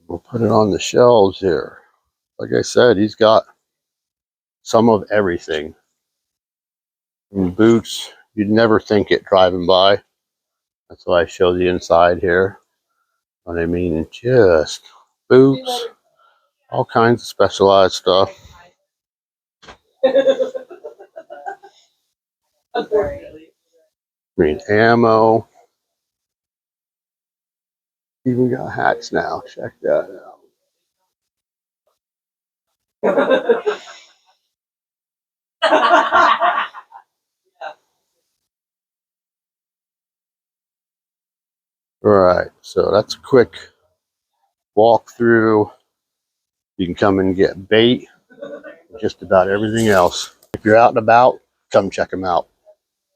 We'll put it on the shelves here. Like I said, he's got some of everything. And boots, you'd never think it driving by. That's why I show the inside here. But I mean, just boots, all kinds of specialized stuff. I mean, ammo. Even got hats now. Check that out. All right, so that's a quick walk through. You can come and get bait, just about everything else. If you're out and about, come check them out.